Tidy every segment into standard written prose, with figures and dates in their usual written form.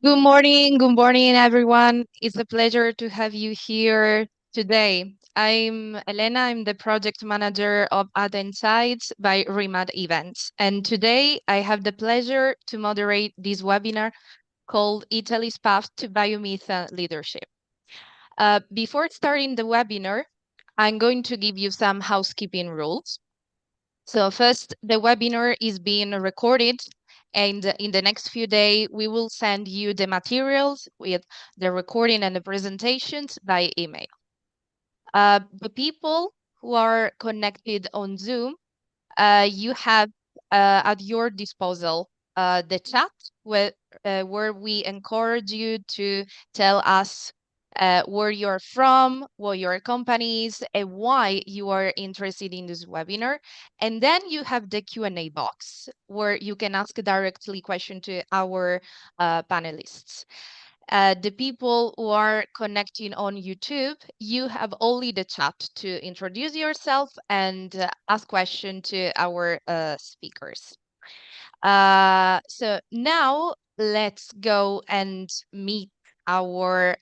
Good morning, everyone. It's a pleasure to have you here today. I'm Elena. I'm the project manager of Ad Insights by Remote Events. And today I have the pleasure to moderate this webinar called Italy's Path to Biomethane Leadership. Before starting the webinar, I'm going to give you some housekeeping rules. So first, the webinar is being recorded, and in the next few days, we will send you the materials with the recording and the presentations by email. The people who are connected on Zoom, you have at your disposal the chat where we encourage you to tell us where you're from, what your company is, and why you are interested in this webinar. And then you have the Q&A box where you can ask directly question to our panelists. The people who are connecting on YouTube, you have only the chat to introduce yourself and ask question to our speakers. So now let's go and meet our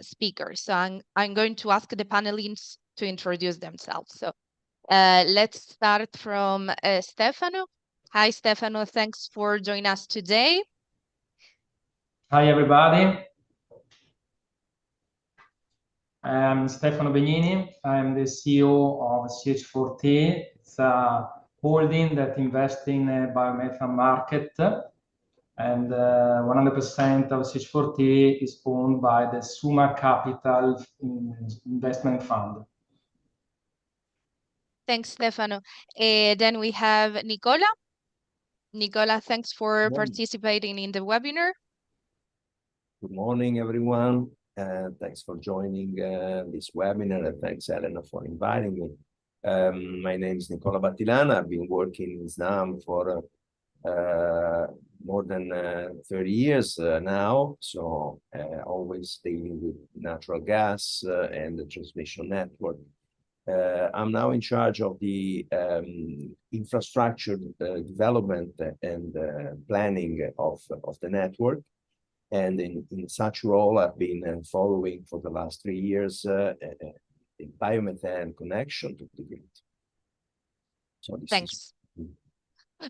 speakers. So I'm going to ask the panelists to introduce themselves. So let's start from Stefano. Hi, Stefano. Thanks for joining us today. Hi, everybody. I'm Stefano Begnini. I'm the CEO of CH4T. It's a holding that invests in the biomethane market, and 100% of CH4T is owned by the Summa Capital Investment Fund. Thanks, Stefano. Then we have Nicola. Nicola, thanks for participating in the webinar. Good morning, everyone. Thanks for joining this webinar, and thanks, Elena, for inviting me. My name is Nicola Battilana. I've been working in Snam for more than 30 years now, so always dealing with natural gas and the transmission network. I'm now in charge of the infrastructure development and planning of the network. And in such role, I've been following for the last 3 years the biomethane connection to the grid. So Thanks.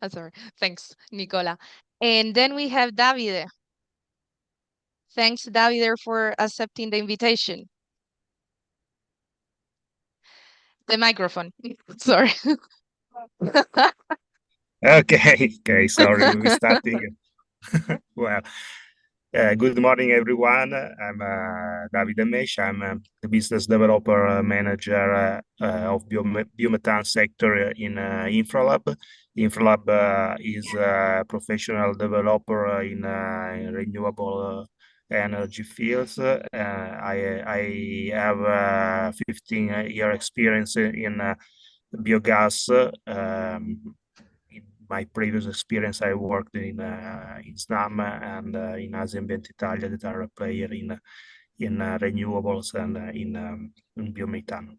Sorry. Thanks, Nicola. And then we have Davide. Thanks, Davide, for accepting the invitation. The microphone. Sorry. Okay, sorry, we're starting. Well, good morning, everyone. I'm Davide Mescia. I'm the business developer manager of biomethane sector in InfraLab. InfraLab is a professional developer in renewable energy fields. I have 15-year experience in biogas. In my previous experience, I worked in Snam and in Ambiente Italia, that are a player in renewables and in biomethane.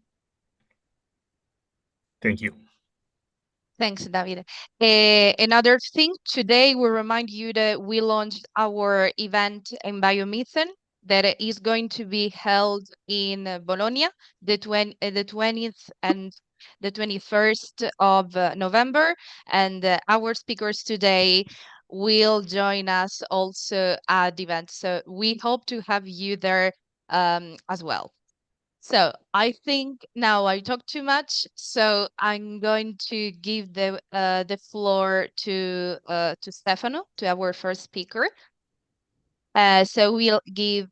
Thank you. Thanks, Davide. Another thing, today we remind you that we launched our event in biomethane that is going to be held in Bologna, the 20th and the 21st of November. And our speakers today will join us also at the event. So we hope to have you there as well. So I think now I talk too much, so I'm going to give the floor to Stefano, to our first speaker. So we'll give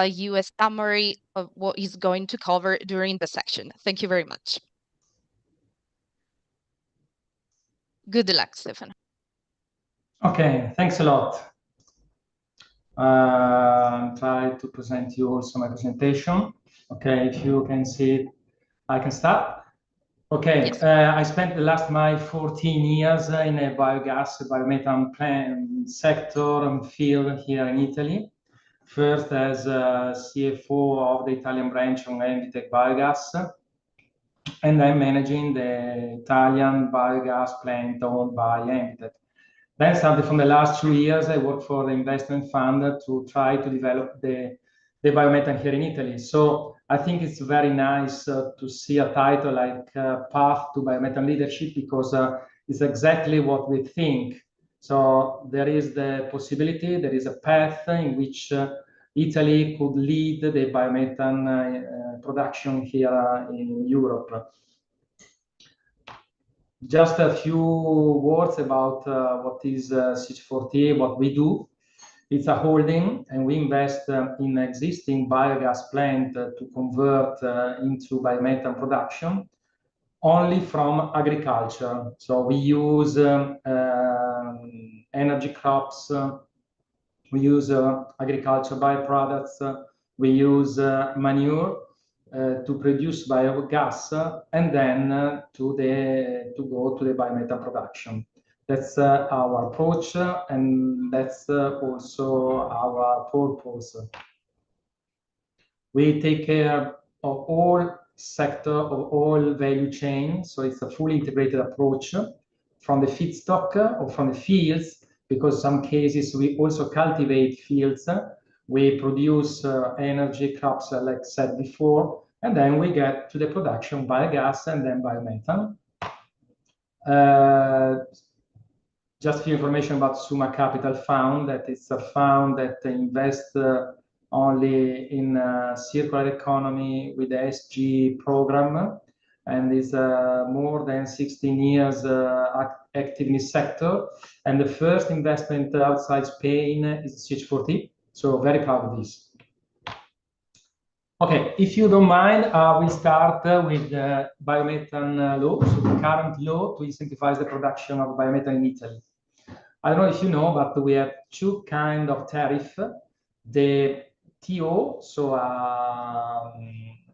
you a summary of what is going to cover during the section. Thank you very much. Good luck, Stefano. Okay, thanks a lot. Try to present you also my presentation. Okay, if you can see it, I can start. Okay, Yes. I spent the last my 14 years in a biomethane plant sector and field here in Italy. First as CFO of the Italian branch on Envitec Biogas, and I'm managing the Italian biogas plant owned by Envitec. Then starting from the last 2 years, I worked for the investment fund to try to develop the biomethane here in Italy. So I think it's very nice to see a title like Path to Biomethane Leadership, because it's exactly what we think. So there is the possibility, there is a path in which Italy could lead the biomethane production here in Europe. Just a few words about what is CH4T, what we do. It's a holding, and we invest in existing biogas plant to convert into biomethane production only from agriculture. So we use energy crops, we use agriculture byproducts, we use manure to produce biogas, and then to go to the biomethane production. That's our approach, and that's also our purpose. We take care of all sector, of all value chain, so it's a fully integrated approach from the feedstock or from the fields, because some cases we also cultivate fields. We produce energy crops, like I said before, and then we get to the production biogas and then biomethane. Just a few information about Summa Capital Fund, that it's a fund that invests only in circular economy with the SG program, and is more than 16 years active in this sector. And the first investment outside Spain is CH4T, so very proud of this. Okay, if you don't mind, we start with the biomethane law, so the current law to incentivize the production of biomethane in Italy. I don't know if you know, but we have two kinds of tariff. The TO, so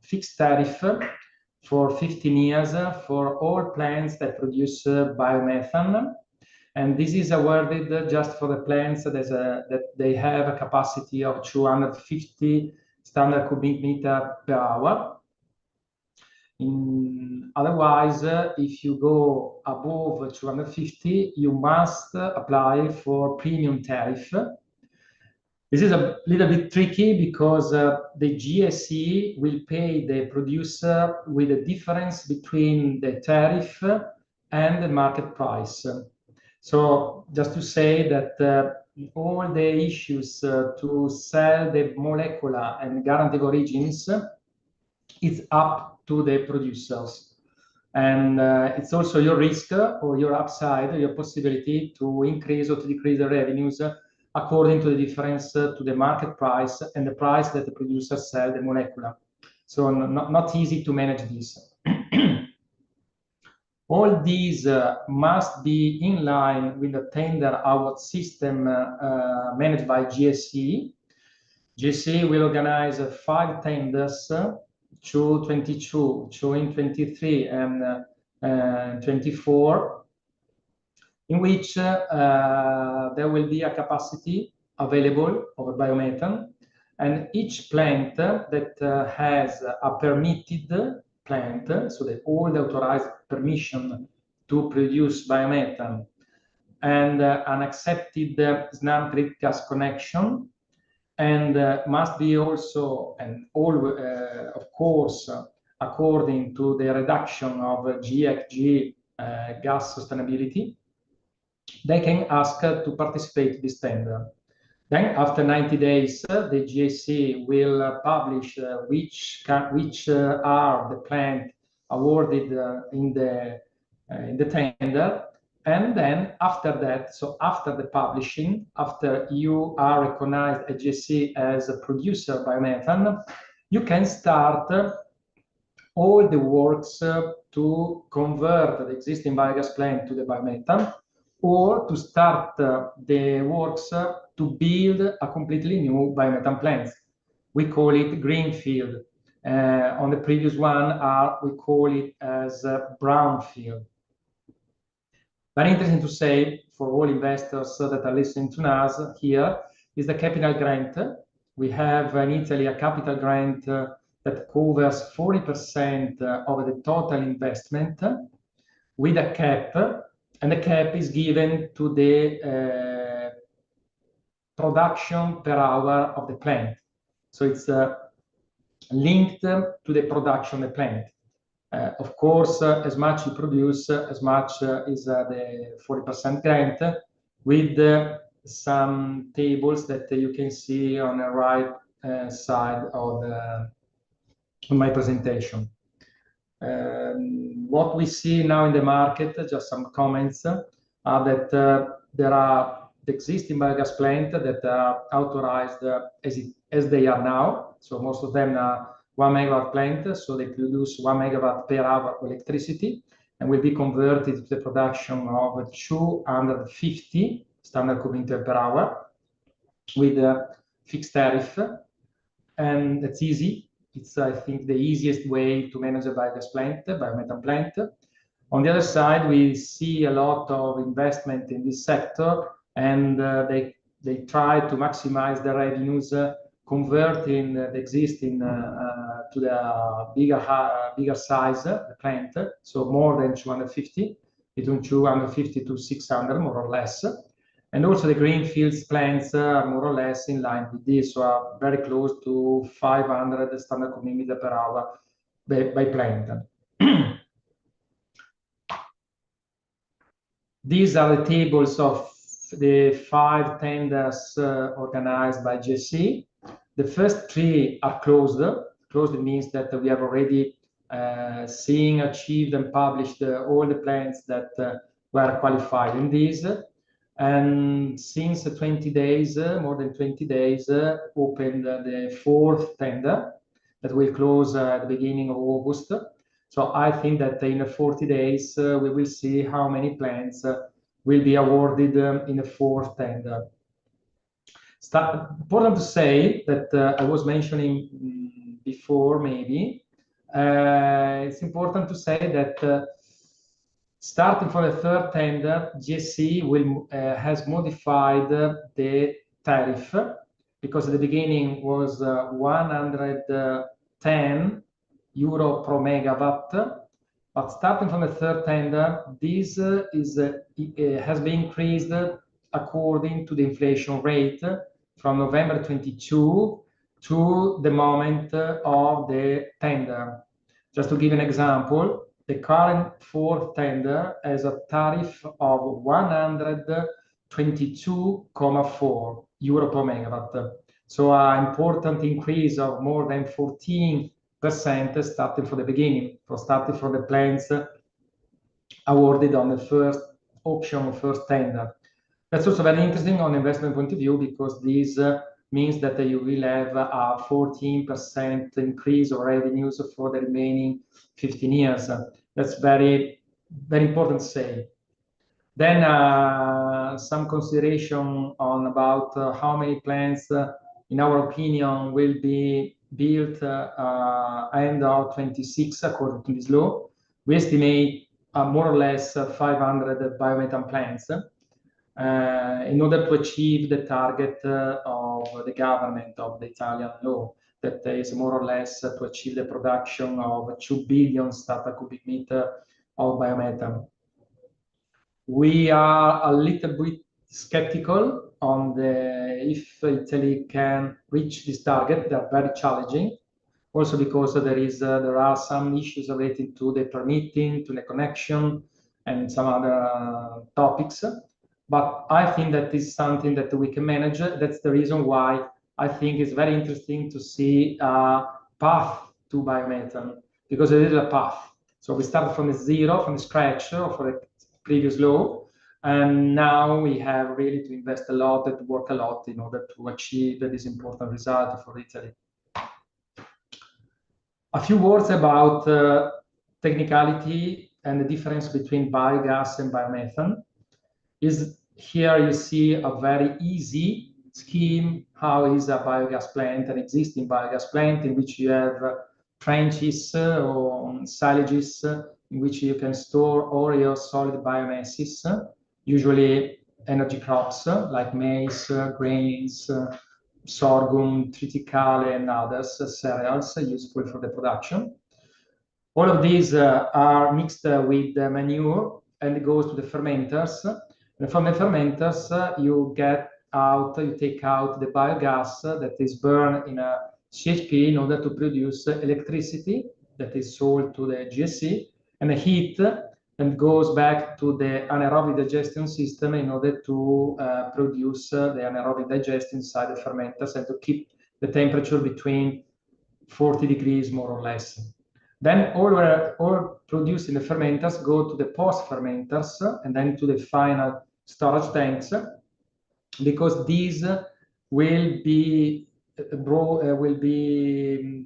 fixed tariff for 15 years for all plants that produce biomethane. And this is awarded just for the plants that they have a capacity of 250 standard cubic meter per hour. Otherwise, if you go above 250, you must apply for premium tariff. This is a little bit tricky because the GSE will pay the producer with the difference between the tariff and the market price. So just to say that all the issues to sell the molecular and guaranteed origins, it's up to the producers. And it's also your risk or your upside, your possibility to increase or to decrease the revenues according to the difference to the market price and the price that the producers sell the molecular. So not easy to manage this. All these must be in line with the tender award system managed by GSE. GSE will organize 5 tenders, 222, 2 in 23 and 24, in which there will be a capacity available of biomethane, and each plant that has a permitted plant, so that all the authorized permission to produce biomethane, and an accepted Snam grid gas connection, and must be also, and all, of course, according to the reduction of GHG gas sustainability, they can ask to participate in this tender. Then, after 90 days, the GSE will publish which are the plant awarded in the tender, And then after that, so after the publishing, after you are recognized at GSE as a producer of biomethane, you can start all the works to convert the existing biogas plant to the biomethane, or to start the works to build a completely new biomethane plant. We call it greenfield. On the previous one, we call it as brownfield. Very interesting to say for all investors that are listening to us here is the capital grant. We have in Italy a capital grant that covers 40% of the total investment with a cap, and the cap is given to the production per hour of the plant. So it's linked to the production of the plant. Of course, as much you produce, as much is the 40% grant, with some tables that you can see on the right side of my presentation. What we see now in the market, just some comments, are that there are the existing biogas plants that are authorized as they are now. So most of them are 1 megawatt plant, so they produce 1 megawatt per hour of electricity, and will be converted to the production of 250 standard cubic meter per hour with a fixed tariff, and that's easy. It's, I think, the easiest way to manage a biogas plant, biomethane plant. On the other side, we see a lot of investment in this sector, and they try to maximize the revenues, converting the existing to the bigger size plant, so more than 250, between 250 to 600, more or less. And also the greenfields plants are more or less in line with this, so are very close to 500 standard cubic meter per hour by plant. These are the tables of the 5 tenders organized by GSE. The first 3 are closed. Closed means that we have already seen, achieved, and published all the plants that were qualified in these. And since 20 days, more than 20 days, opened the 4th tender that will close at the beginning of August. So I think that in 40 days, we will see how many plants will be awarded in the 4th tender. Important to say that I was mentioning before, maybe, it's important to say that starting from the 3rd tender, GSE has modified the tariff, because at the beginning was 110 euro per megawatt. But starting from the 3rd tender, this has been increased according to the inflation rate from November 22 to the moment of the tender. Just to give an example, the current 4th tender has a tariff of 122.4 euro per megawatt. So an important increase of more than 14% starting from the beginning, starting from the plants awarded on the first auction, first tender. That's also very interesting on investment point of view, because this means that you will have a 14% increase of revenues for the remaining 15 years. That's very, very important to say. Then some consideration on about how many plants, in our opinion, will be built end of 26 according to this law. We estimate more or less 500 biomethane plants in order to achieve the target of the government of the Italian law, that is more or less to achieve the production of 2 billion standard cubic meter of biomethane. We are a little bit skeptical on if Italy can reach this target. They are very challenging, also because there are some issues related to the permitting, to the connection, and some other topics. But I think that is something that we can manage. That's the reason why I think it's very interesting to see a path to biomethane, because it is a path. So we start from the zero, from the scratch, for the previous law, And now we have really to invest a lot and to work a lot in order to achieve this important result for Italy. A few words about technicality and the difference between biogas and biomethane. Here you see a very easy scheme. How is a biogas plant, an existing biogas plant, in which you have trenches or silages in which you can store all your solid biomasses, usually energy crops like maize, grains, sorghum, triticale, and others, cereals useful for the production. All of these are mixed with manure and it goes to the fermenters. And from the fermenters, you take out the biogas that is burned in a CHP in order to produce electricity that is sold to the GSE, and the heat and goes back to the anaerobic digestion system in order to produce the anaerobic digestion inside the fermenters and to keep the temperature between 40 degrees more or less. Then all produced in the fermenters go to the post-fermenters and then to the final storage tanks, because these will be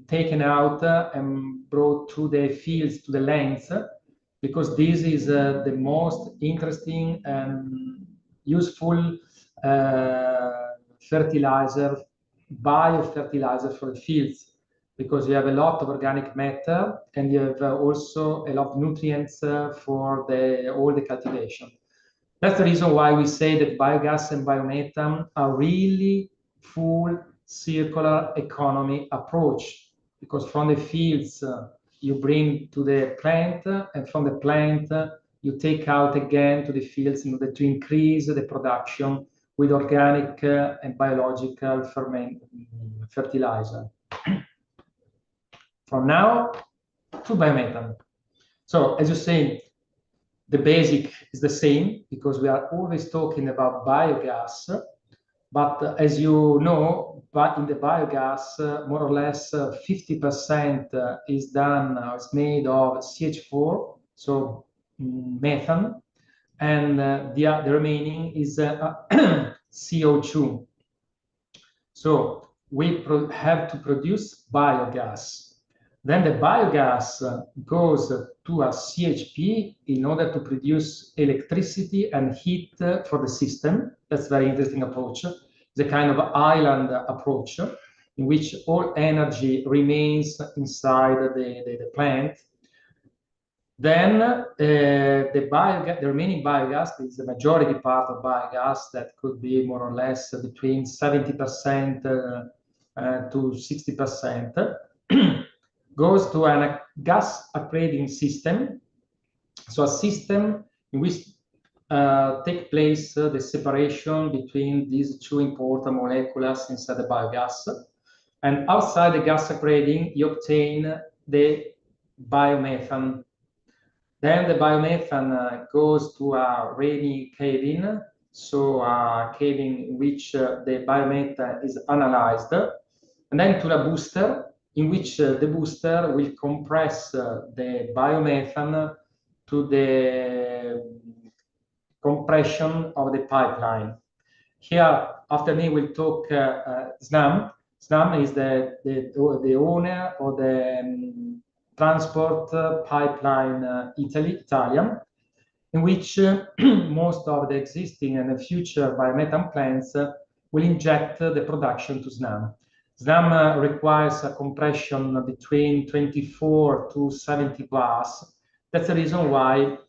taken out and brought to the fields, to the lands, because this is the most interesting and useful fertilizer, biofertilizer for the fields, because you have a lot of organic matter and you have also a lot of nutrients for all the cultivation. That's the reason why we say that biogas and biomethane are really full circular economy approach, because from the fields you bring to the plant, and from the plant you take out again to the fields in order to increase the production with organic and biological fertilizer. From now to biomethane. So as you say, the basic is the same, because we are always talking about biogas, but as you know, in the biogas, more or less 50% is made of CH4, so methane, and the remaining is CO2. So we have to produce biogas. Then the biogas goes to a CHP in order to produce electricity and heat for the system. That's a very interesting approach. It's a kind of island approach in which all energy remains inside the plant. Then the remaining biogas, is the majority part of biogas, that could be more or less between 70% to 60%, goes to a gas upgrading system. So a system in which take place the separation between these two important molecules inside the biogas. And outside the gas upgrading, you obtain the biomethane. Then the biomethane goes to a rainy caving, so a caving in which the biomethane is analyzed, and then to a booster, in which the booster will compress the biomethane to the compression of the pipeline. Here, after me, we'll talk Snam. Snam is the owner of the transport pipeline Italian, in which most of the existing and the future biomethane plants will inject the production to Snam. Snam requires a compression between 24 to 70 bars. That's the reason why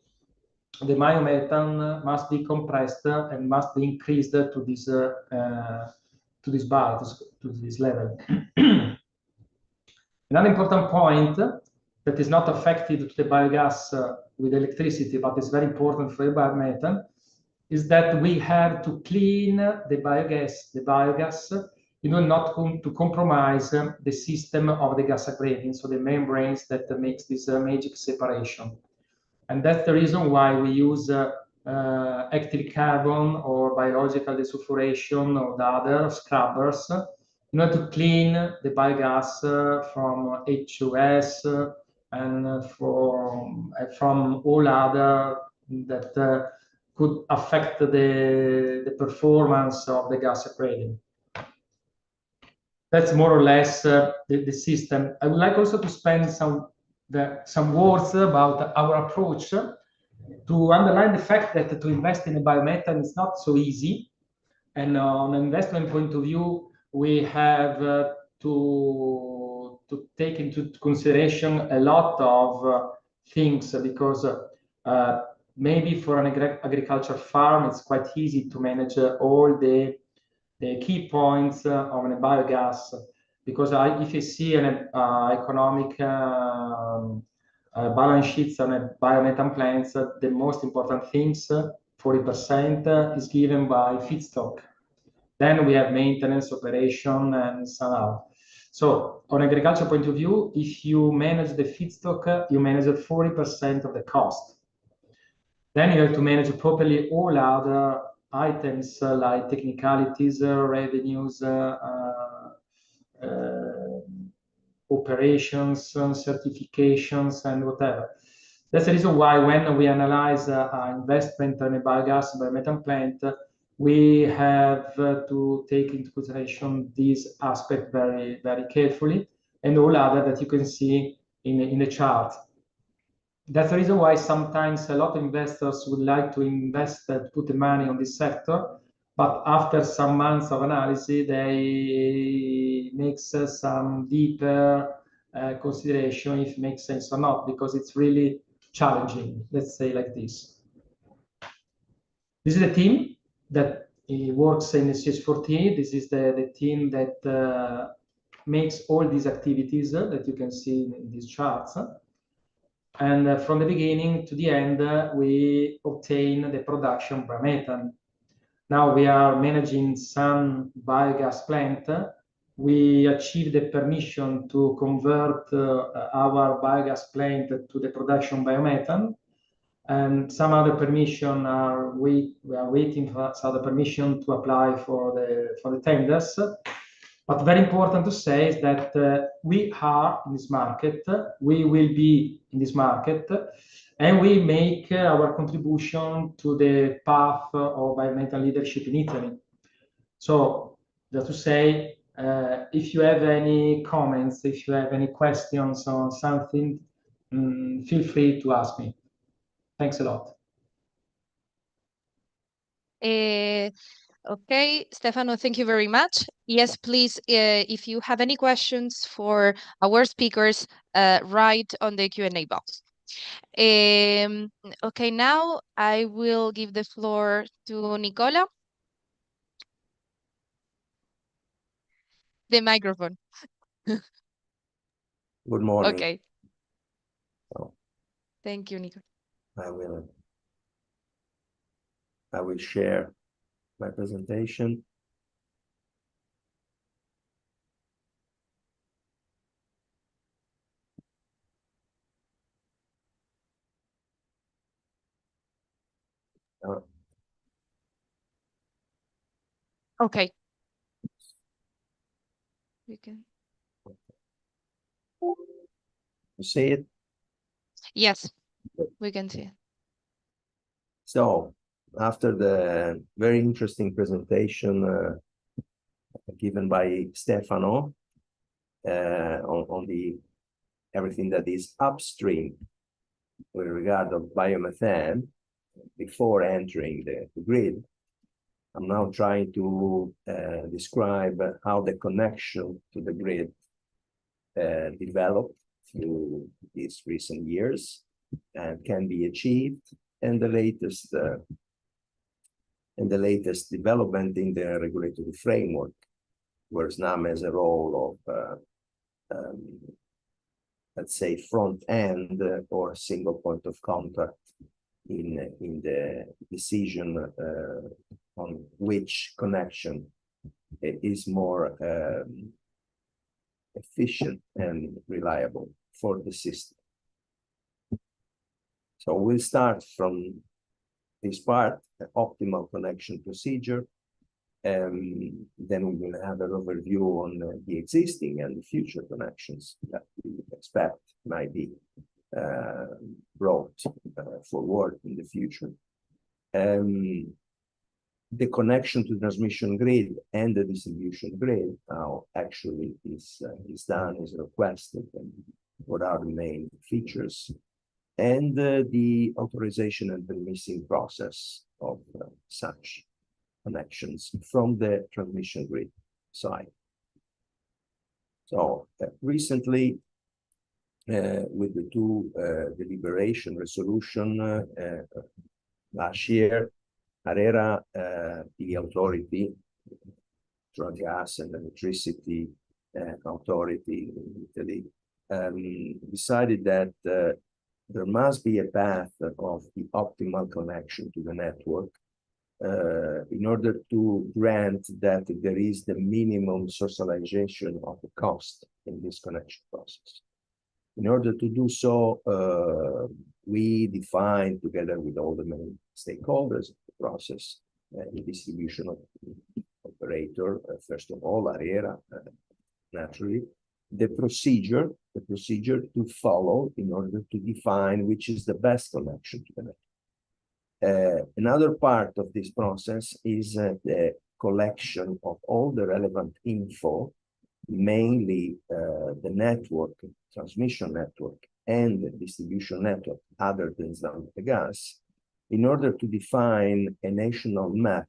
the biomethane must be compressed and must be increased to this level. Another important point that is not affected to the biogas with electricity, but is very important for the biomethane, is that we have to clean the biogas in order not to compromise the system of the gas upgrading, so the membranes that makes this magic separation. And that's the reason why we use active carbon or biological desulfuration or the other scrubbers in order to clean the biogas from H2S and from all other that could affect the performance of the gas upgrading. That's more or less the system. I would like also to spend some words about our approach to underline the fact that to invest in a biomethane is not so easy. And on an investment point of view, we have to take into consideration a lot of things, because maybe for an agriculture farm, it's quite easy to manage all the key points of a biogas, because if you see an economic balance sheets on a biomethane plants, the most important things, 40% is given by feedstock. Then we have maintenance, operation, and so on. So on agriculture point of view, if you manage the feedstock, you manage 40% of the cost. Then you have to manage properly all other items like technicalities, revenues, operations, certifications, and whatever. That's the reason why when we analyze investment in a biomethane plant, we have to take into consideration this aspect very, very carefully, and all other that you can see in the chart. That's the reason why sometimes a lot of investors would like to invest, put the money on this sector, but after some months of analysis, they make some deeper consideration if it makes sense or not, because it's really challenging, let's say like this. This is the team that works in the CH4T. This is the team that makes all these activities that you can see in these charts. And from the beginning to the end, we obtain the production biomethane. Now we are managing some biogas plant. We achieved the permission to convert our biogas plant to the production biomethane, and some other permission we are waiting for some other permission to apply for the tenders. But very important to say is that we are in this market, we will be in this market, and we make our contribution to the path of biomethane leadership in Italy. So just to say, if you have any comments, if you have any questions on something, feel free to ask me. Thanks a lot. Okay, Stefano, thank you very much. Yes, please, if you have any questions for our speakers, write on the Q&A box. Okay, now I will give the floor to Nicola. The microphone. Good morning. Okay. So, thank you, Nicola. I will share my presentation. Okay. You can. You see it? Yes, we can see it. So, after the very interesting presentation given by Stefano on the everything that is upstream with regard of biomethane before entering the grid, I'm now trying to describe how the connection to the grid developed through these recent years and can be achieved, and the latest development in the regulatory framework, where Snam has a role of let's say front end or single point of contact in the decision on which connection is more efficient and reliable for the system. So we'll start from this part, the optimal connection procedure, and then we will have an overview on the existing and the future connections that we expect might be brought forward in the future. The connection to the transmission grid and the distribution grid now actually is done, is requested, and what are the main features, and the authorization and permitting process of such connections from the transmission grid side. So recently, with the two deliberation resolution last year, ARERA, the authority, gas and electricity authority in Italy, decided that there must be a path of the optimal connection to the network in order to grant that there is the minimum socialization of the cost in this connection process. In order to do so, we defined, together with all the main stakeholders of the process, the distribution of operator, first of all, ARERA, naturally, the procedure to follow in order to define which is the best connection to the network. Another part of this process is the collection of all the relevant info, mainly the network, transmission network, and the distribution network, other than Snam gas, in order to define a national map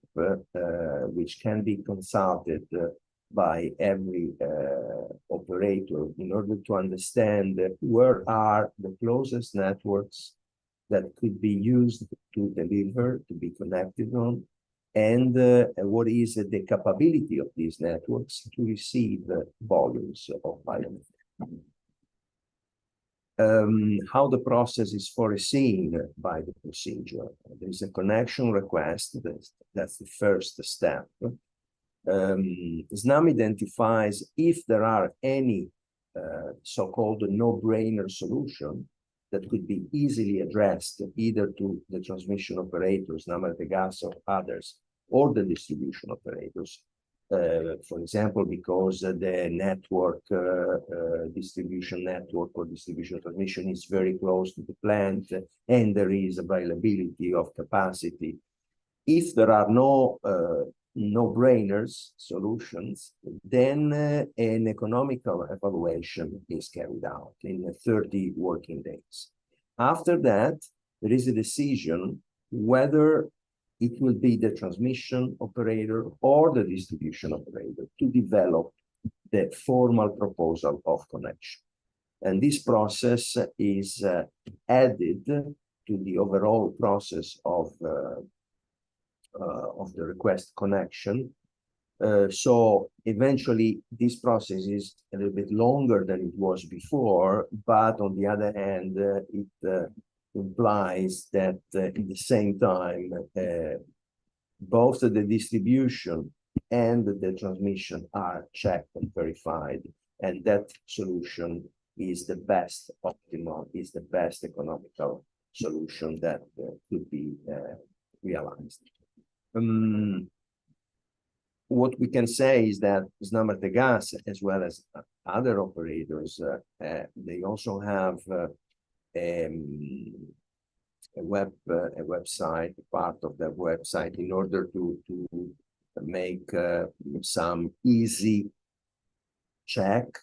which can be consulted by every operator in order to understand where are the closest networks that could be used to deliver, to be connected on, and what is the capability of these networks to receive volumes of biomethane. How the process is foreseen by the procedure. There is a connection request, that's the first step. Snam identifies if there are any so-called no-brainer solution that could be easily addressed either to the transmission operators, Snam gas or others, or the distribution operators. For example, because the network, distribution network or distribution transmission is very close to the plant and there is availability of capacity. If there are no no-brainers solutions, then an economical evaluation is carried out in 30 working days. After that, there is a decision whether it will be the transmission operator or the distribution operator to develop the formal proposal of connection. And this process is added to the overall process of the request connection. So eventually this process is a little bit longer than it was before, but on the other hand, it implies that at the same time, both the distribution and the transmission are checked and verified, and that solution is the best optimal, is the best economical solution that could be realized. What we can say is that Snam gas, as well as other operators, they also have a website, part of the website, in order to make some easy check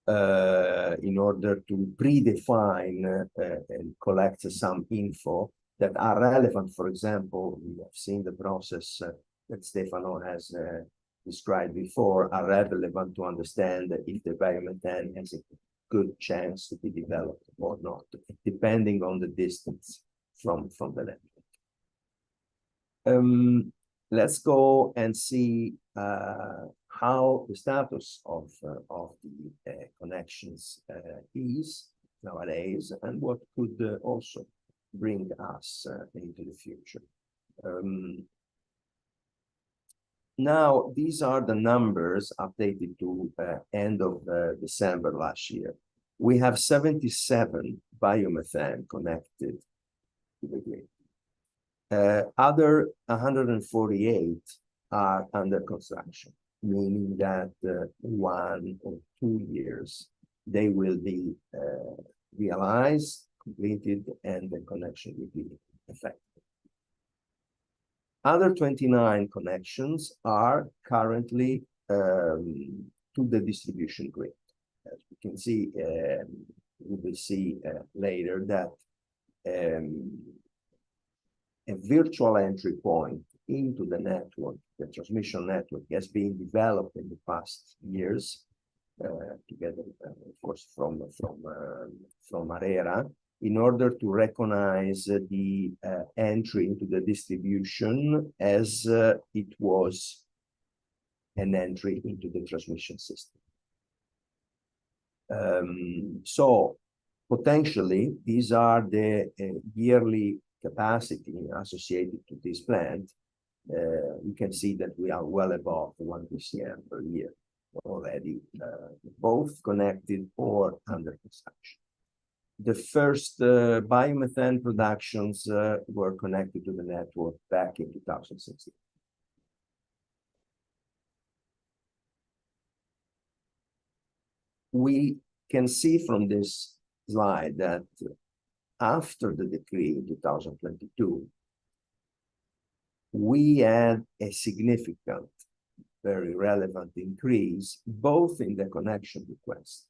in order to predefine and collect some info that are relevant. For example, we have seen the process that Stefano has described before, are relevant to understand if the biomethane has a good chance to be developed or not, depending on the distance from the network. Let's go and see how the status of the connections is nowadays, and what could also bring us into the future. Now, these are the numbers updated to end of December last year. We have 77 biomethane connected to the grid. Other 148 are under construction, meaning that 1 or 2 years they will be realized, completed, and the connection will be effective. Other 29 connections are currently to the distribution grid. As we can see, we will see later that a virtual entry point into the network, the transmission network, has been developed in the past years, together, of course, from ARERA, in order to recognize the entry into the distribution as it was an entry into the transmission system. So potentially, these are the yearly capacity associated to this plant. You can see that we are well above 1 BCM per year already, both connected or under construction. The first biomethane productions were connected to the network back in 2016. We can see from this slide that after the decree in 2022, we had a significant, very relevant increase, both in the connection requests,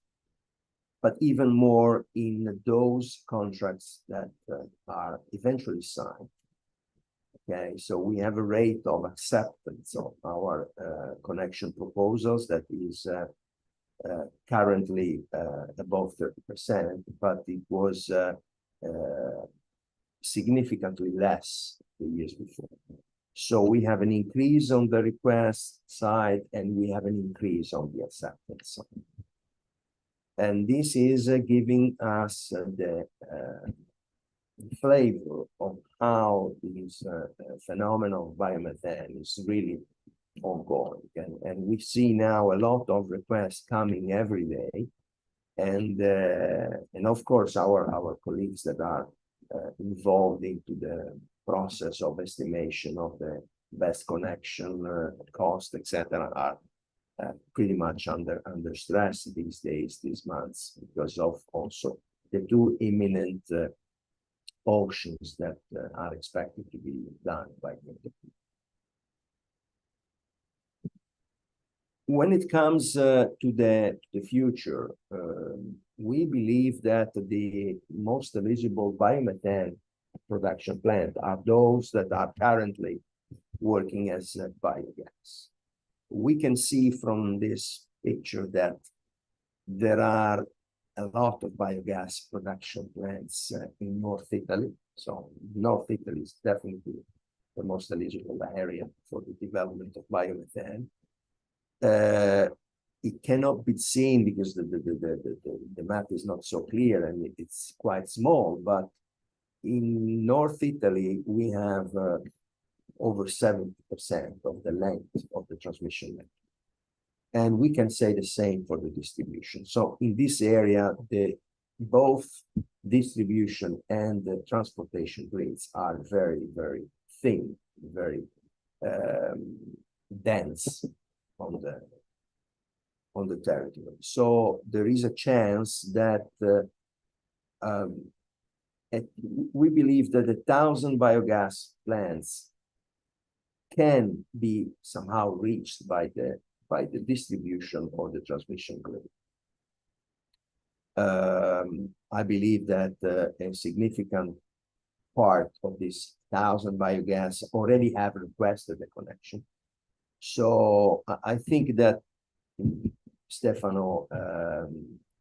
but even more in those contracts that are eventually signed. Okay, so we have a rate of acceptance of our connection proposals that is currently above 30%, but it was significantly less the years before. So we have an increase on the request side, and we have an increase on the acceptance side. And this is giving us the flavor of how this phenomenon of biomethane is really ongoing. And we see now a lot of requests coming every day. And of course, our colleagues that are involved into the process of estimation of the best connection cost, etc., are pretty much under stress these days, these months, because of also the two imminent auctions that are expected to be done by the end of the year. When it comes to the future, we believe that the most eligible biomethane production plant are those that are currently working as biogas. We can see from this picture that there are a lot of biogas production plants in North Italy. So North Italy is definitely the most eligible area for the development of biomethane. It cannot be seen because the map is not so clear and it's quite small, but in North Italy, we have over 70% of the length of the transmission network. And we can say the same for the distribution. So in this area, both distribution and the transportation grids are very, very thin, very dense on the territory. So there is a chance that we believe that 1,000 biogas plants can be somehow reached by the distribution or the transmission grid. I believe that a significant part of this 1,000 biogas already have requested a connection. So I think that Stefano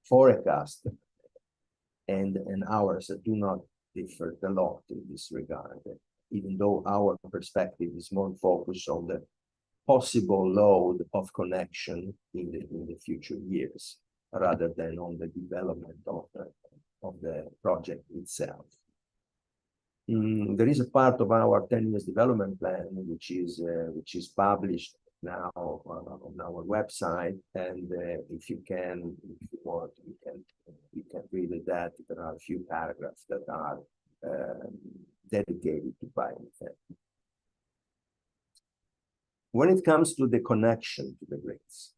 forecast and ours do not differ a lot in this regard, even though our perspective is more focused on the possible load of connection in the future years, rather than on the development of the project itself. There is a part of our 10 years development plan which is published now on our website, and if you want, you can read that. There are a few paragraphs that are dedicated to biomethane. When it comes to the connection to the grids,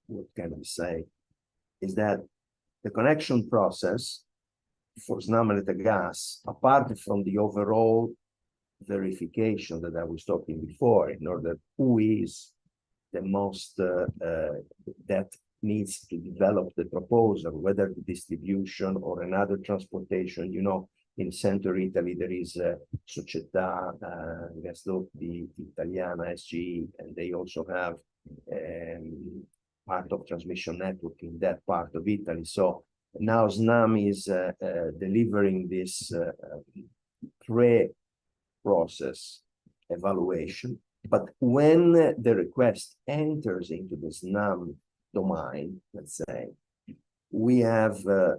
what can we say is that the connection process for Snam Gas, apart from the overall verification that I was talking before, in order who is the most that needs to develop the proposal, whether the distribution or another transportation. You know, in Central Italy, there is Società Gasdotti Italiana, SGE, and they also have part of transmission network in that part of Italy. So now Snam is delivering this pre-process evaluation. But when the request enters into the Snam domain, let's say, we have an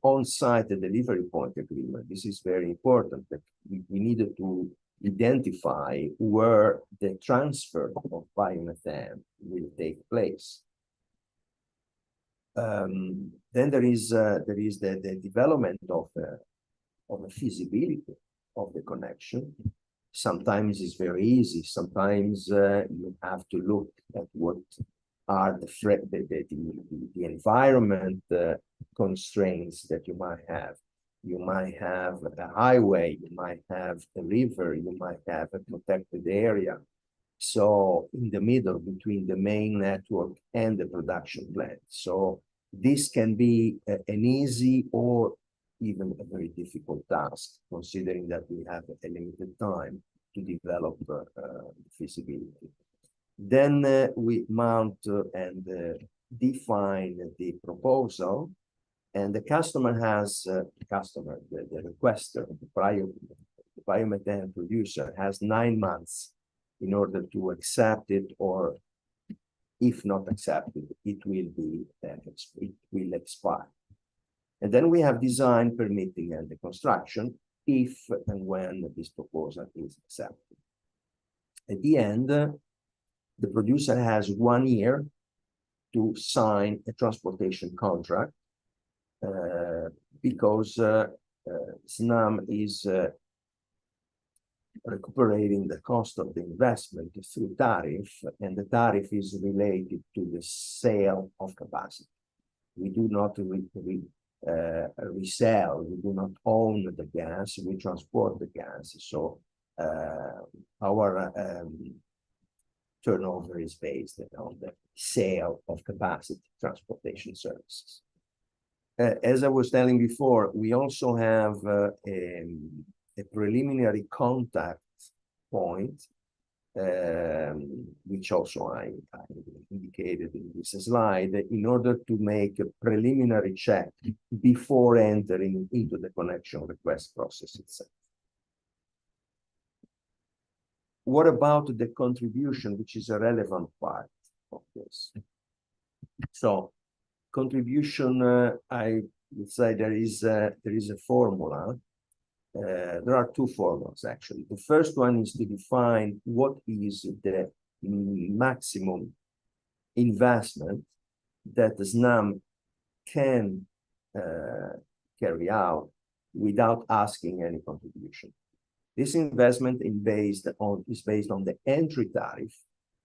on-site delivery point agreement. This is very important, that we needed to identify where the transfer of biomethane will take place. Then there is the development of a feasibility of the connection. Sometimes it's very easy. Sometimes you have to look at what are the environment constraints that you might have. You might have a highway, you might have a river, you might have a protected area. So in the middle between the main network and the production plant. So this can be an easy or even a very difficult task, considering that we have a limited time to develop feasibility. Then we mount and define the proposal, and the customer has, the requester, the biomethane producer has 9 months in order to accept it, or if not accepted, it will expire. And then we have design, permitting, and the construction, if and when this proposal is accepted. At the end, the producer has 1 year to sign a transportation contract, because Snam is recuperating the cost of the investment through tariff, and the tariff is related to the sale of capacity. We do not resell, we do not own the gas, we transport the gas. So our turnover is based on the sale of capacity transportation services. As I was telling before, we also have a preliminary contact point, which also I indicated in this slide, in order to make a preliminary check before entering into the connection request process itself. What about the contribution, which is a relevant part of this? So contribution, I would say there is a formula. There are 2 formulas, actually. The first one is to define what is the maximum investment that the Snam can carry out without asking any contribution. This investment is based on the entry tariff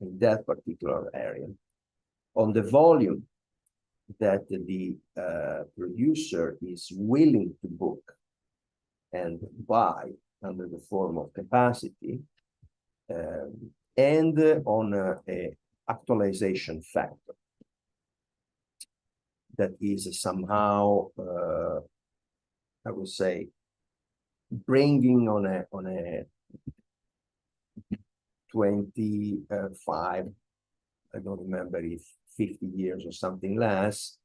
in that particular area, on the volume that the producer is willing to book and buy under the form of capacity, and on a actualization factor that is somehow, I would say, bringing on a 25, I don't remember if 50 years or something less,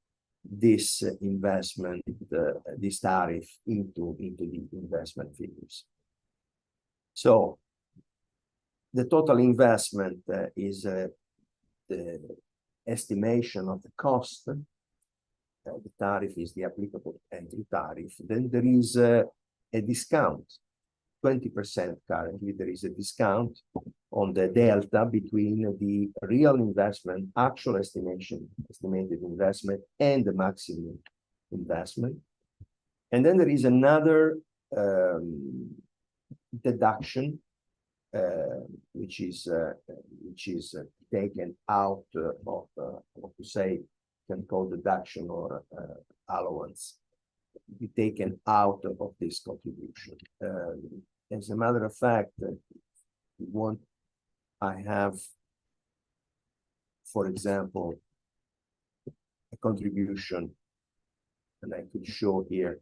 this investment, this tariff into the investment figures. So the total investment is the estimation of the cost. The tariff is the applicable entry tariff. Then there is a discount, 20% currently. There is a discount on the delta between the real investment, actual estimated investment, and the maximum investment. And then there is another deduction, which is taken out of what to say, can call deduction or allowance. be taken out of this contribution. As a matter of fact, I have, for example, a contribution, and I could show here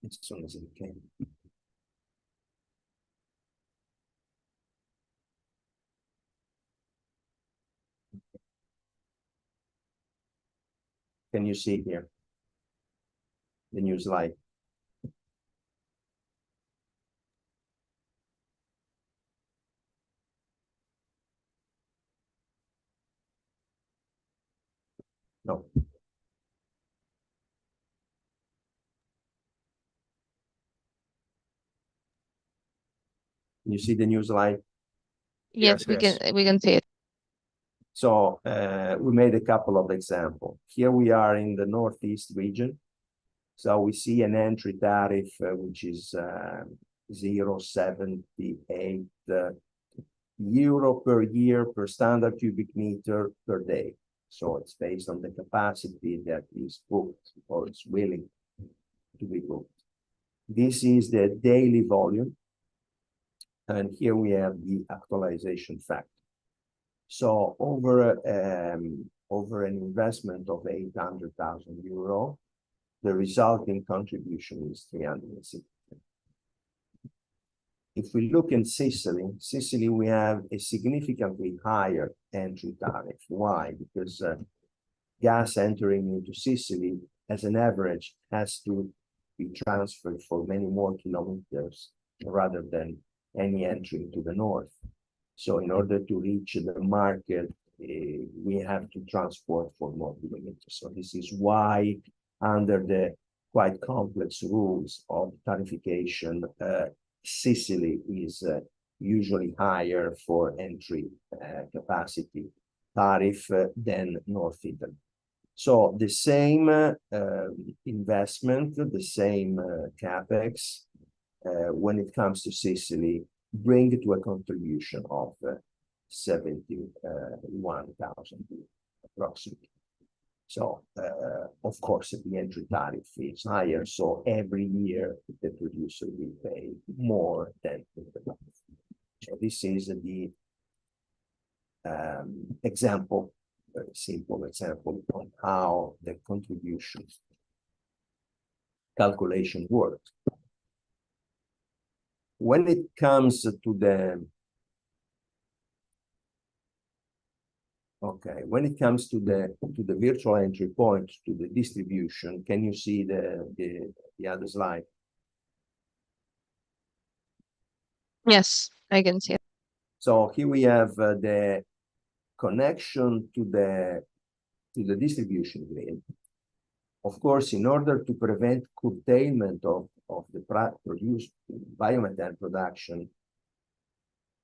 as soon as I can. Can you see here the new slide? No. You see the new slide? Yes, Yes. we can see it. So we made a couple of examples. Here we are in the Northeast region. So we see an entry tariff, which is 0.78 euro per year per standard cubic meter per day. So it's based on the capacity that is booked or is willing to be booked. This is the daily volume. And here we have the actualization factor. So over an investment of 800,000 euro, the resulting contribution is 360. If we look in Sicily, we have a significantly higher entry tariff. Why? Because gas entering into Sicily, as an average, has to be transferred for many more kilometers rather than any entry to the north. So in order to reach the market, we have to transport for more kilometers. So this is why, under the quite complex rules of tarification, Sicily is usually higher for entry capacity tariff than North Italy. So the same investment, the same capex, when it comes to Sicily, bring it to a contribution of 71,000 approximately. So, of course, the entry tariff is higher. So every year the producer will pay more than the tariff. So this is the example, very simple example on how the contribution calculation works. When it comes to the when it comes to the virtual entry point, to the distribution, can you see the other slide? Yes, I can see it. So here we have the connection to the distribution grid. Of course, in order to prevent curtailment of the produced biomethane production,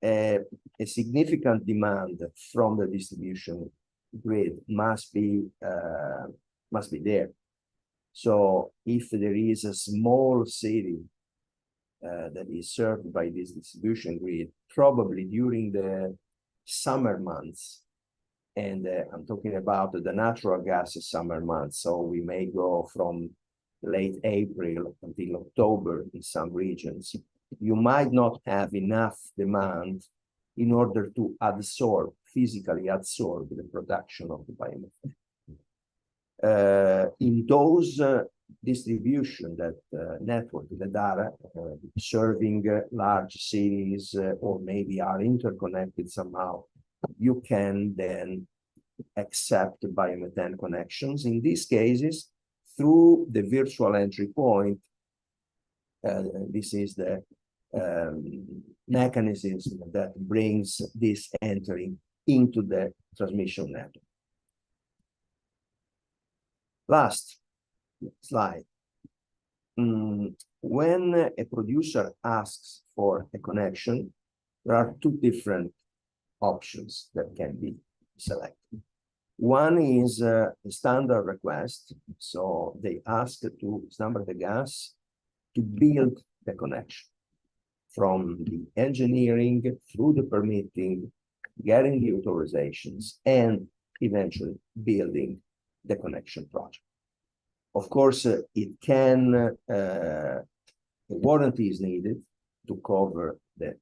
a significant demand from the distribution grid must be there. So if there is a small city that is served by this distribution grid, probably during the summer months, and I'm talking about the natural gas summer months, so we may go from late April until October in some regions, you might not have enough demand in order to physically absorb the production of the biomethane. In those distribution network that are serving large cities or maybe are interconnected somehow, you can then accept biomethane connections. In these cases, through the virtual entry point, this is the mechanism that brings this entering into the transmission network. Last slide. When a producer asks for a connection, there are two different options that can be selected. One is a standard request. So they ask to Snam Gas to build the connection from the engineering through the permitting, getting the authorizations, and eventually building the connection project. Of course, it can, the warranty is needed to cover the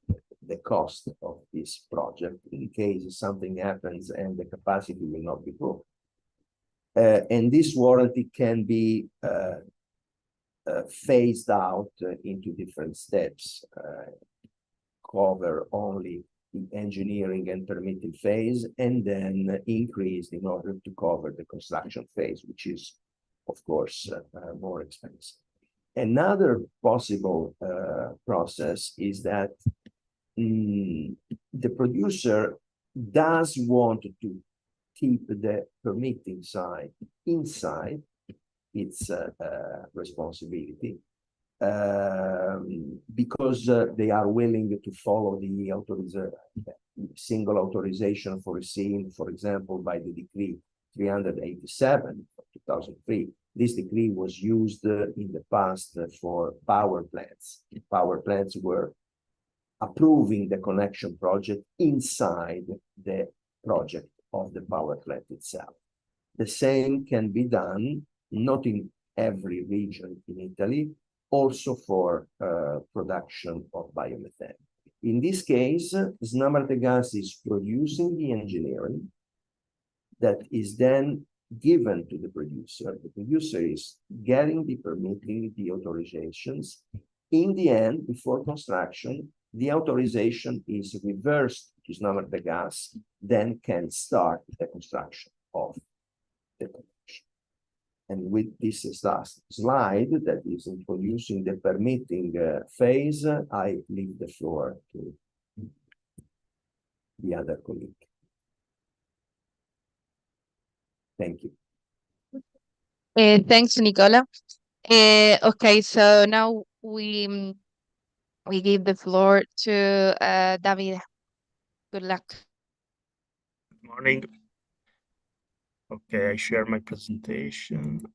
cost of this project in case something happens and the capacity will not be proved. And this warranty can be phased out into different steps, cover only the engineering and permitting phase, and then increased in order to cover the construction phase, which is, of course, more expensive. Another possible process is that the producer does want to keep the permitting side inside its responsibility, because they are willing to follow the single authorization foreseen, for example, by the decree 387 of 2003. This decree was used in the past for power plants. Power plants were approving the connection project inside the project of the power plant itself. The same can be done, not in every region in Italy, also for production of biomethane. In this case, Snam Arte Gas is producing the engineering that is then given to the producer. The producer is getting the permitting, the authorizations. In the end, before construction, the authorization is reversed to Snam Arte Gas, then can start the construction of the connection. And with this last slide that is introducing the permitting phase, I leave the floor to the other colleague. Thank you. Thanks, Nicola. Okay, so now we give the floor to Davide. Good luck. Good morning. Okay, I share my presentation.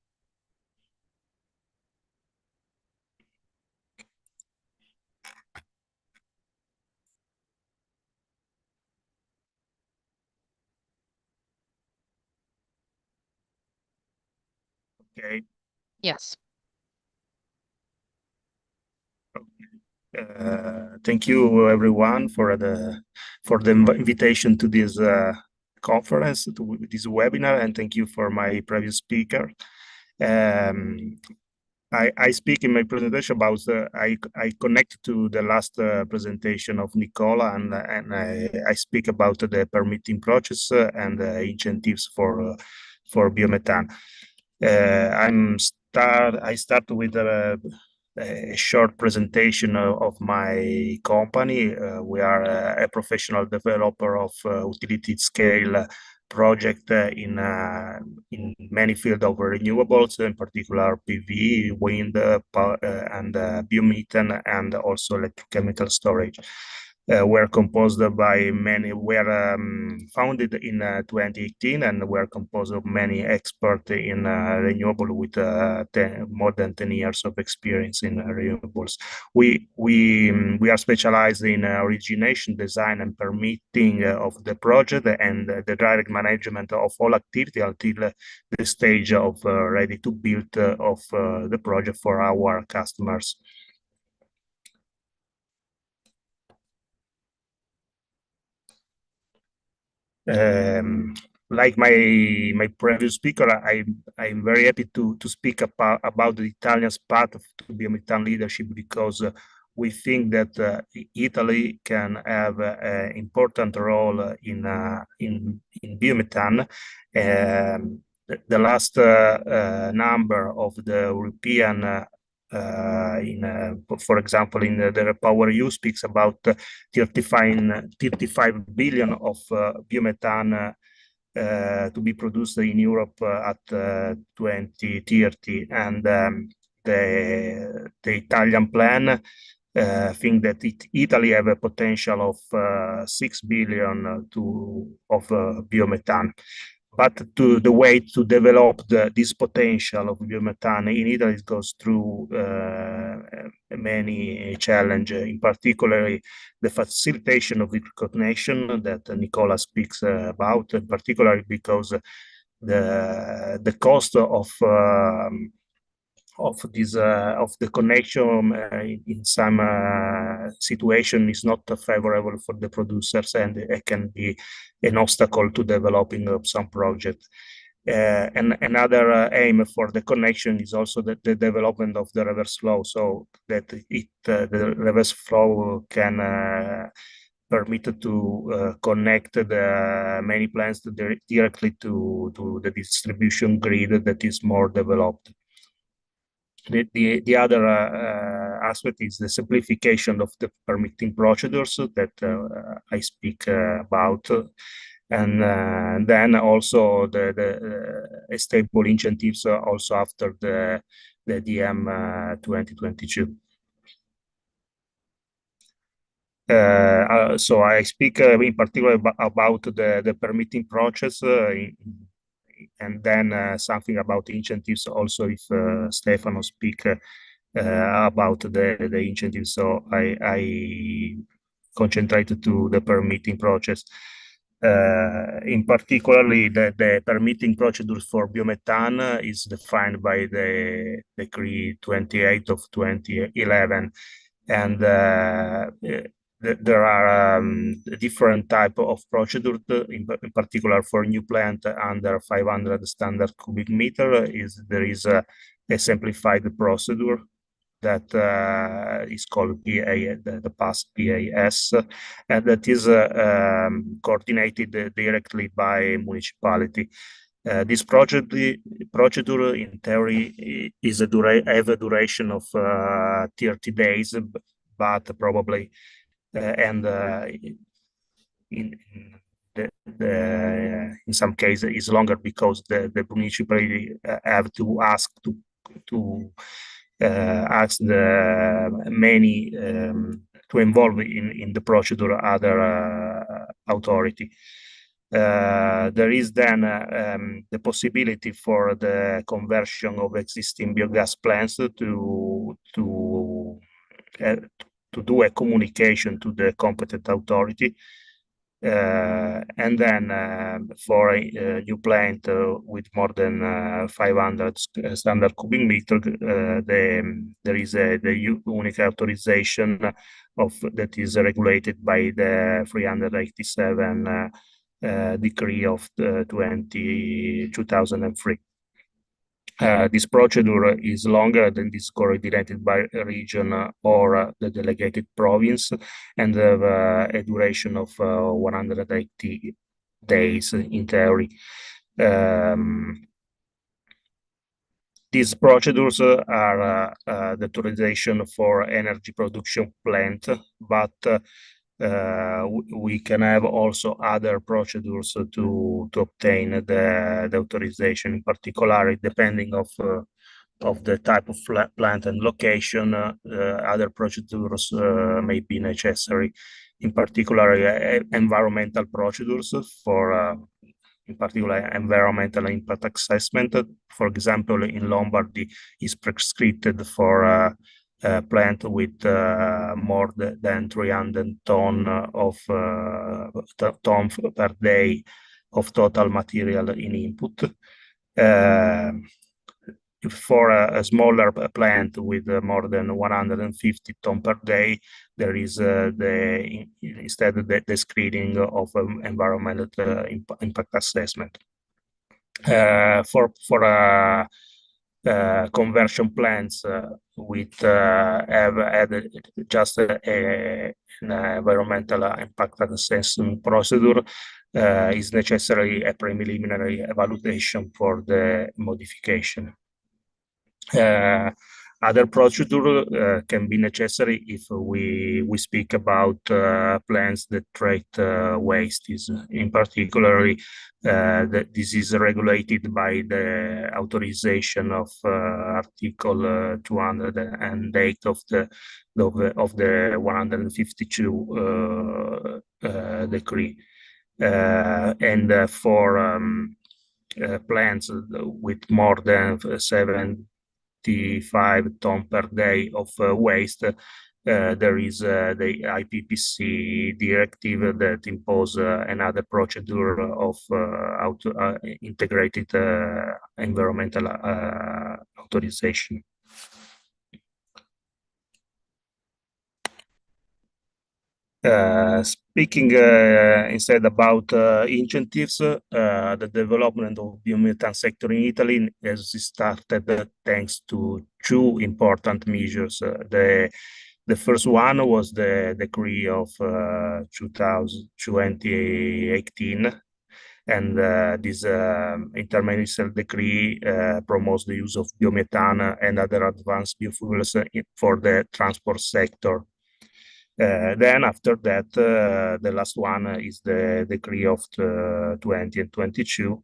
Okay. Yes. Thank you, everyone, for the invitation to this conference, to this webinar, and thank you for my previous speaker. I speak in my presentation about I connect to the last presentation of Nicola, and I speak about the permitting process and incentives for biomethane. I start with a short presentation of my company. We are a professional developer of utility scale project in many fields of renewables, in particular PV, wind, and biomethane, and also electrochemical storage. Were composed by many, were founded in 2018, and were composed of many experts in renewable with more than 10 years of experience in renewables. We are specialized in origination, design, and permitting of the project, and the direct management of all activity until the stage of ready to build of the project for our customers. Like my previous speaker, I'm very happy to speak about the Italian part of biomethane leadership, because we think that Italy can have an important role in biomethane. The last number of the European for example, in the power use speaks about 35 billion of biomethane to be produced in Europe at 2030, and the Italian plan think that Italy have a potential of 6 billion of biomethane. But the way to develop this potential of biomethane in Italy goes through many challenges, in particular the facilitation of the connection that Nicola speaks about, particularly because the cost of the connection in some situation is not favorable for the producers, and it can be an obstacle to developing some project. And another aim for the connection is also the development of the reverse flow, so that the reverse flow can permit to connect the many plants directly to the distribution grid that is more developed. The other aspect is the simplification of the permitting procedures that I speak about, and then also the stable incentives also after the DM 2022. So I speak in particular about the permitting process, and then something about incentives also, if Stefano speak about the incentives. So I concentrated to the permitting process. In particularly, the permitting procedure for biomethane is defined by the Decree 28 of 2011, and there are different type of procedures. In particular, for new plant under 500 standard cubic meter, there is a simplified procedure that is called PA, the PAS PAS, and that is coordinated directly by municipality. This procedure in theory is have a duration of 30 days, but probably in some cases is longer, because the municipality have to ask the many to involve in the procedure other authority. There is then the possibility for the conversion of existing biogas plants to do a communication to the competent authority. And then for a new plant with more than 500 standard cubic meter, there is the unique authorization that is regulated by the 387 decree of 2003. This procedure is longer than this coordinated by region or the delegated province, and have a duration of 180 days in theory. These procedures are the authorization for energy production plant, but we can have also other procedures to obtain the authorization, in particular depending of the type of plant and location. Other procedures may be necessary, in particular environmental procedures for in particular environmental impact assessment. For example, in Lombardy is prescribed for plant with more than 300 ton per day of total material in input. For a smaller plant with more than 150 ton per day, there is instead the screening of environmental impact assessment. For conversion plants with have added just an environmental impact assessment procedure, is necessary a preliminary evaluation for the modification. Other procedure can be necessary if we speak about plants that treat waste. In particular, this is regulated by the authorization of Article 208 of the 152 decree, and for plants with more than 75 ton per day of waste, there is the IPPC directive that impose another procedure of integrated environmental authorization. Speaking instead about incentives, the development of biomethane sector in Italy has started thanks to two important measures. The first one was the decree of 2018, and this interministerial decree promotes the use of biomethane and other advanced biofuels for the transport sector. Then after that, the last one is the decree of 20 and 22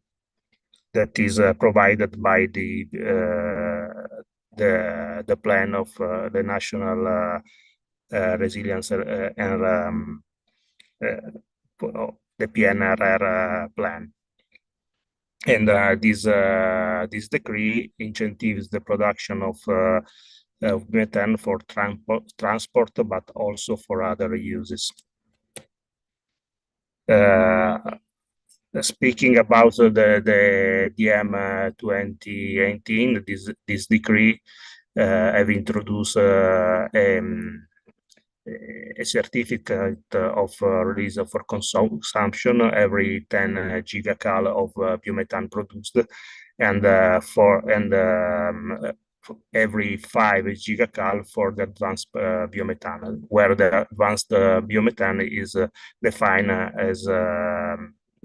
that is provided by the plan of the National Resilience and the PNRR plan. And this decree incentives the production of methane for transport, but also for other uses. Speaking about the DM 2018, this decree have introduced a certificate of release for consumption every 10 gigacal of biomethane produced, and every 5 gigacal for the advanced biomethane, where the advanced biomethane is defined as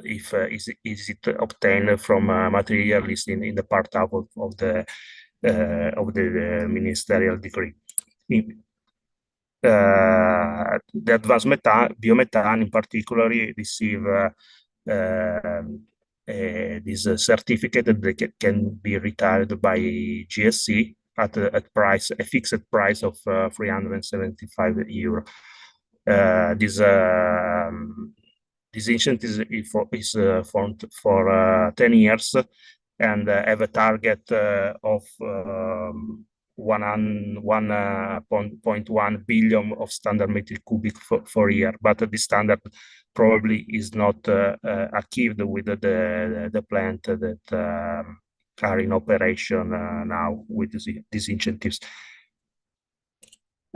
if is it obtained from material listed in the part of the ministerial decree. The advanced biomethane in particular receive this certificate that can be retired by GSC at a fixed price of 375 euro. This incentive is formed for 10 years and have a target of 1.1 billion of standard meter cubic for year, but the standard probably is not achieved with the plant that are in operation now with these incentives.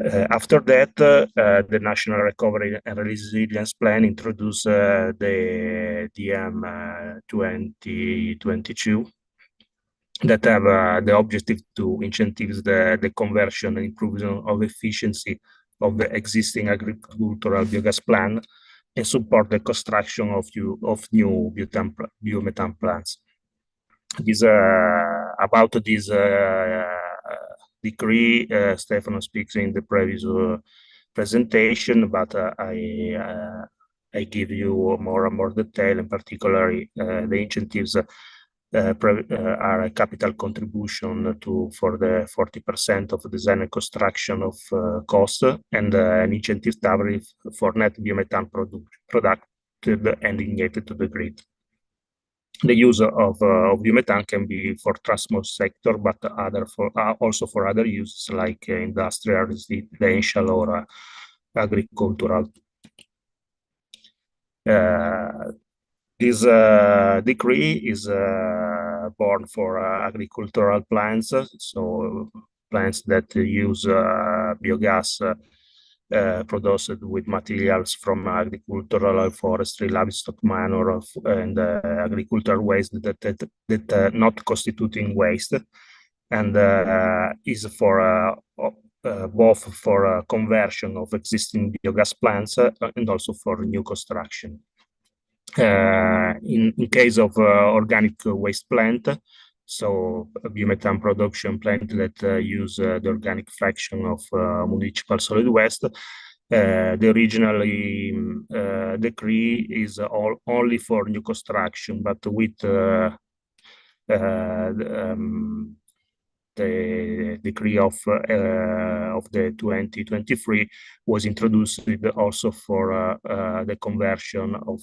After that, the National Recovery and Resilience Plan introduced the DM 2022 that have the objective to incentivize the conversion and improvement of efficiency of the existing agricultural biogas plant and support the construction of new biomethane plants. About this decree, Stefano speaks in the previous presentation, but I give you more and more detail, and particularly the incentives are a capital contribution for the 40% of design and construction of cost, and an incentive tariff for net biomethane produced and injected to the grid. The use of biomethane can be for transport sector, but also for other uses like industrial, residential, or agricultural. This decree is born for agricultural plants, so plants that use biogas produced with materials from agricultural, forestry, livestock manure, and agricultural waste that not constituting waste, and is for both for conversion of existing biogas plants and also for new construction. In case of organic waste plant, so a biomethane production plant that use the organic fraction of municipal solid waste, the originally decree is only for new construction, but with the decree of the 2023 was introduced also for the conversion of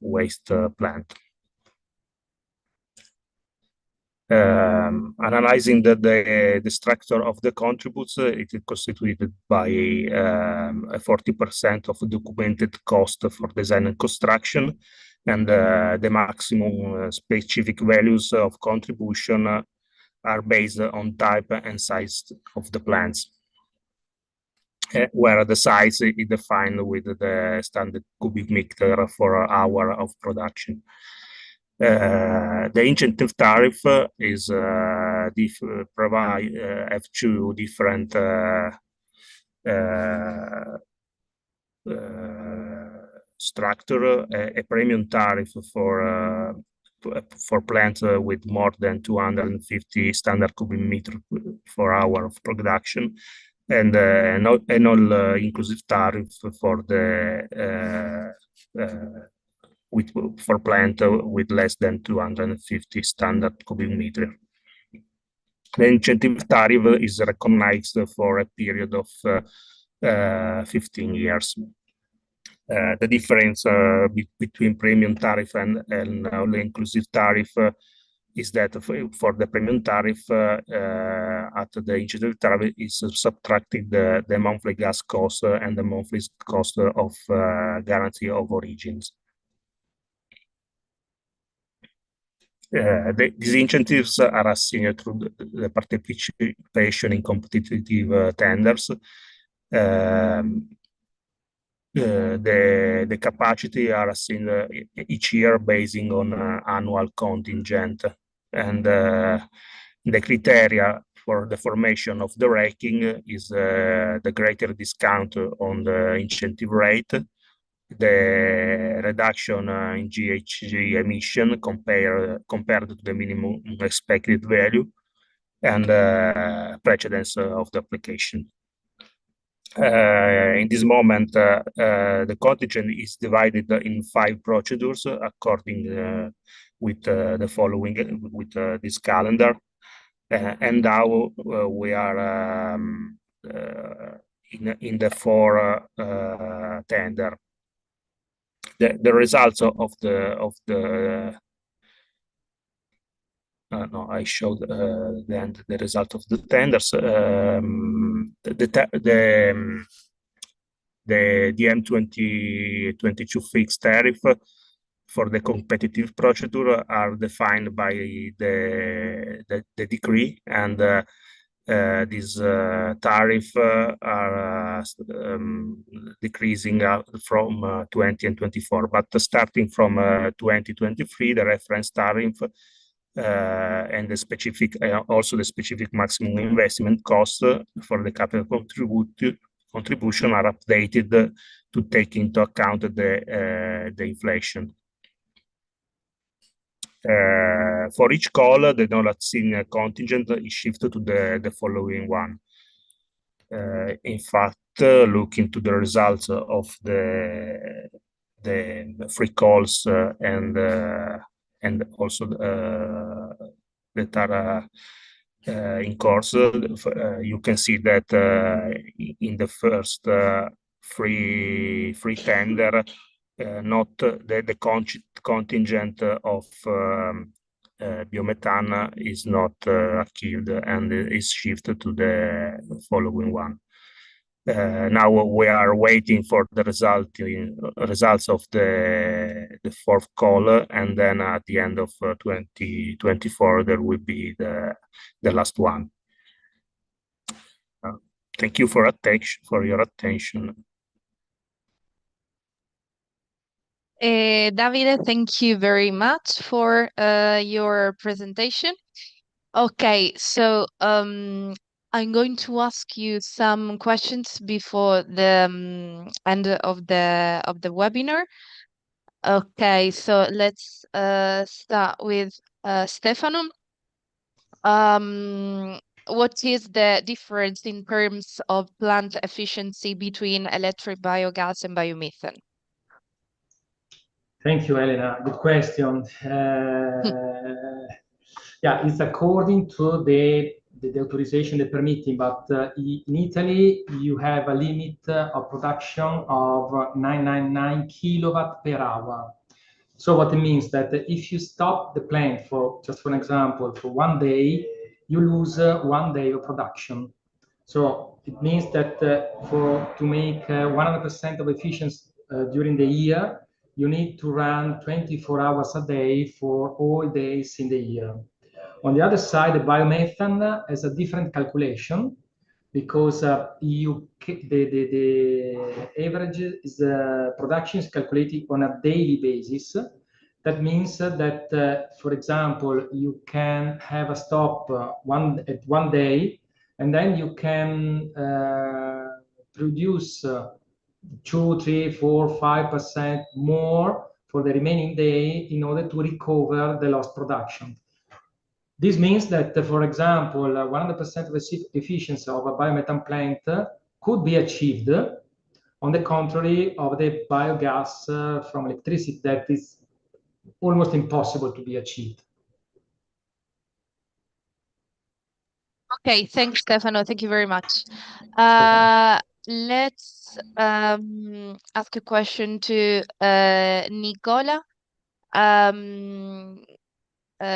waste plant. Analyzing the structure of the contributes, it is constituted by 40% of documented cost for design and construction, and the maximum specific values of contribution are based on type and size of the plants, where the size is defined with the standard cubic meter for hour of production. The incentive tariff is have two different structure: a premium tariff for plants with more than 250 standard cubic meter for hour of production, and an all-inclusive tariff for the for plant with less than 250 standard cubic meter. The incentive tariff is recognized for a period of 15 years. The difference between premium tariff and all-inclusive tariff is that for the premium tariff, at the incentive tariff is subtracted the monthly gas cost and the monthly cost of guarantee of origins. These incentives are assigned through the participation in competitive tenders. The capacity are assigned each year based on annual contingent, and the criteria for the formation of the ranking is the greater discount on the incentive rate, the reduction in GHG emission compared to the minimum expected value, and precedence of the application. In this moment, the contingent is divided in 5 procedures according with the following with this calendar, and now we are in the 4 tender. The results of the no, I showed then the result of the tenders. The DM2022 fixed tariff for the competitive procedure are defined by the decree, and these tariff are decreasing from 20 and 24, but starting from 2023, the reference tariff and the specific also the specific maximum investment cost for the capital contribution are updated to take into account the inflation. For each call, the non-assigned contingent is shifted to the following one. In fact, looking to the results of the free calls and also that are in course, you can see that in the first free tender, not the contingent of biomethane is not achieved and is shifted to the following one. Now we are waiting for the results of the 4th call, and then at the end of 2024 there will be the last one. Thank you for your attention. Davide, thank you very much for your presentation. Okay, so I'm going to ask you some questions before the end of the webinar. Okay, so let's start with Stefano. What is the difference in terms of plant efficiency between electric biogas and biomethane? Thank you, Elena. Good question. Yeah, it's according to the authorization, the permitting, but in Italy, you have a limit of production of 999 kilowatt per hour. So what it means that if you stop the plant for, just for an example, for 1 day, you lose 1 day of production. So it means that to make 100% of efficiency during the year, you need to run 24 hours a day for all days in the year. On the other side, the biomethane has a different calculation because the average is production is calculated on a daily basis. That means that, for example, you can have a stop at 1 day, and then you can produce 2, 3, 4, 5% more for the remaining day in order to recover the lost production. This means that, for example, 100% of efficiency of a biomethane plant could be achieved on the contrary of the biogas from electricity that is almost impossible to be achieved. Okay, thanks, Stefano. Thank you very much. Let's ask a question to Nicola.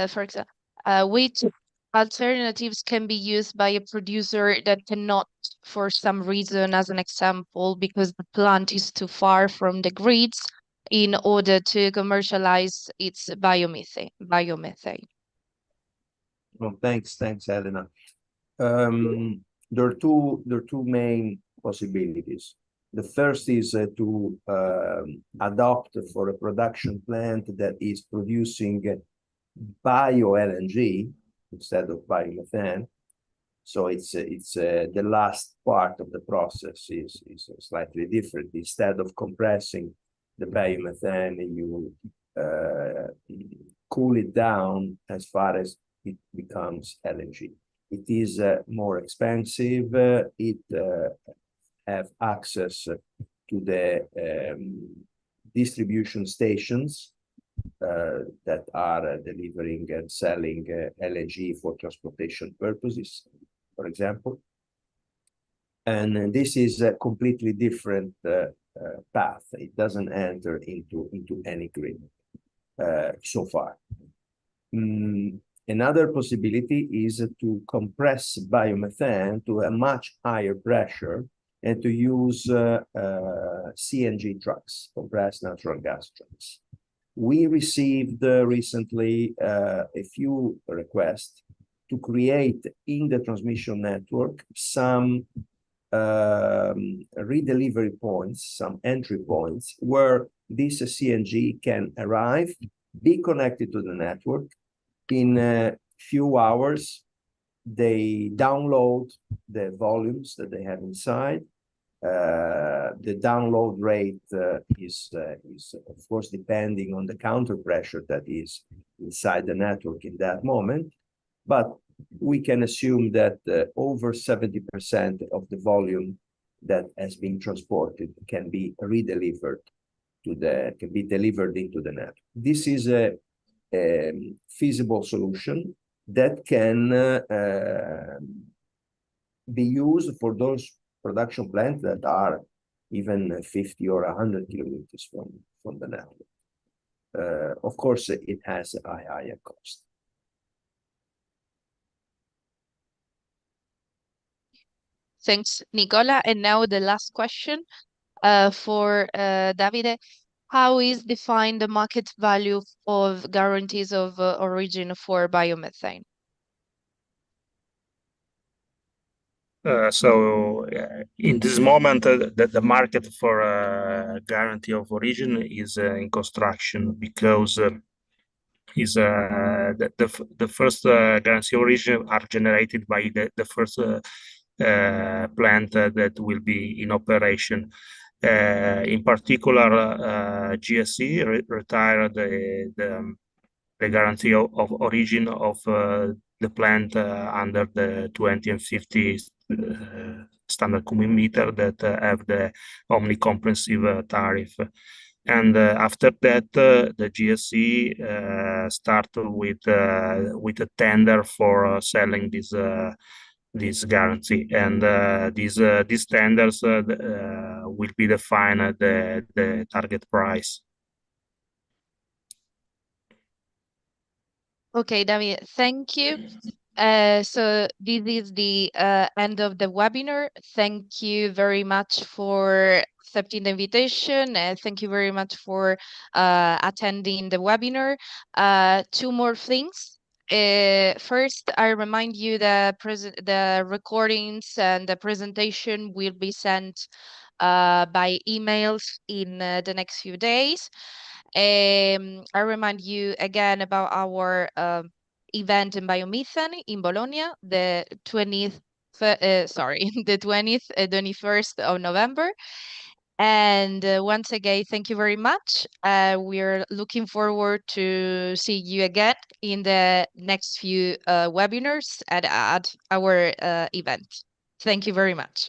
For example, which alternatives can be used by a producer that cannot, for some reason, as an example, because the plant is too far from the grids, in order to commercialize its biomethane? Well, thanks, Elena. There are two main possibilities. The first is to adopt for a production plant that is producing bio-LNG instead of biomethane. So it's the last part of the process is slightly different. Instead of compressing the biomethane, you cool it down as far as it becomes LNG. It is more expensive. It have access to the distribution stations that are delivering and selling LNG for transportation purposes, for example. And this is a completely different path. It doesn't enter into any grid so far. Another possibility is to compress biomethane to a much higher pressure and to use CNG trucks, compressed natural gas trucks. We received recently a few requests to create in the transmission network some redelivery points, some entry points where this CNG can arrive, be connected to the network. In a few hours, they download the volumes that they have inside. The download rate is of course depending on the counter pressure that is inside the network in that moment, but we can assume that over 70% of the volume that has been transported can be redelivered can be delivered into the network. This is a feasible solution that can be used for those production plants that are even 50 or 100 kilometers from the network. Of course, it has a higher cost. Thanks, Nicola. And now the last question for Davide. How is defined the market value of guarantees of origin for biomethane? So in this moment, the market for guarantee of origin is in construction because the first guarantee of origin are generated by the first plant that will be in operation. In particular, GSE retired the guarantee of origin of the plant under the 20 and 50 standard cubic meter that have the omnicomprehensive tariff. And after that, the GSE started with a tender for selling this guarantee, and these tenders will be defined the target price. Okay, David, thank you. So this is the end of the webinar. Thank you very much for accepting the invitation. Thank you very much for attending the webinar. Two more things. First, I remind you that the recordings and the presentation will be sent by emails in the next few days. I remind you again about our event in biomethane in Bologna, the 20th, sorry, the 20th, 21st of November. And once again, thank you very much. We're looking forward to see you again in the next few webinars at our event. Thank you very much.